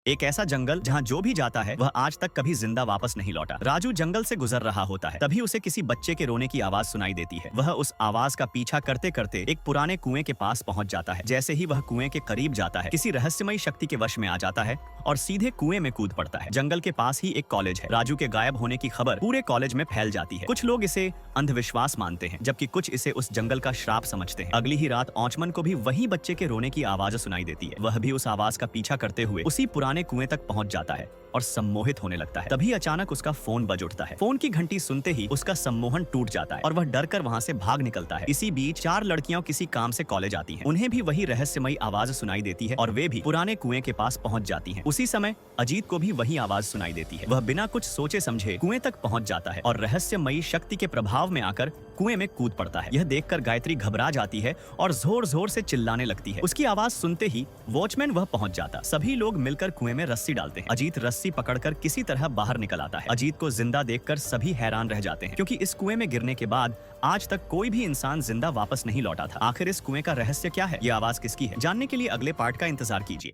एक ऐसा जंगल जहाँ जो भी जाता है वह आज तक कभी जिंदा वापस नहीं लौटा। राजू जंगल से गुजर रहा होता है, तभी उसे किसी बच्चे के रोने की आवाज सुनाई देती है। वह उस आवाज का पीछा करते करते एक पुराने कुएं के पास पहुंच जाता है। जैसे ही वह कुएं के करीब जाता है, किसी रहस्यमयी शक्ति के वश में आ जाता है और सीधे कुएं में कूद पड़ता है। जंगल के पास ही एक कॉलेज है। राजू के गायब होने की खबर पूरे कॉलेज में फैल जाती है। कुछ लोग इसे अंधविश्वास मानते हैं, जबकि कुछ इसे उस जंगल का श्राप समझते हैं। अगली ही रात औचमन को भी वही बच्चे के रोने की आवाज सुनाई देती है। वह भी उस आवाज का पीछा करते हुए उसी पुराने कुएं तक पहुंच जाता है और सम्मोहित होने लगता है। तभी अचानक उसका फोन बज उठता है। फोन की घंटी सुनते ही उसका सम्मोहन टूट जाता है और वह डरकर वहां से भाग निकलता है। इसी बीच 4 लड़कियां किसी काम से कॉलेज आती हैं। उन्हें भी वही रहस्यमयी आवाज सुनाई देती है और वे भी पुराने कुएं के पास पहुंच जाती हैं। उसी समय अजीत को भी वही आवाज सुनाई देती है। वह बिना कुछ सोचे समझे कुएं तक पहुंच जाता है और रहस्यमयी शक्ति के प्रभाव में आकर कुएं में कूद पड़ता है। यह देखकर गायत्री घबरा जाती है और जोर जोर से चिल्लाने लगती है। उसकी आवाज सुनते ही वॉचमैन वह पहुंच जाता। सभी लोग मिलकर कुएं में रस्सी डालते हैं। अजीत रस्सी पकड़कर किसी तरह बाहर निकल आता है। अजीत को जिंदा देखकर सभी हैरान रह जाते हैं, क्योंकि इस कुएं में गिरने के बाद आज तक कोई भी इंसान जिंदा वापस नहीं लौटा था। आखिर इस कुएं का रहस्य क्या है? ये आवाज किसकी है? जानने के लिए अगले पार्ट का इंतजार कीजिए।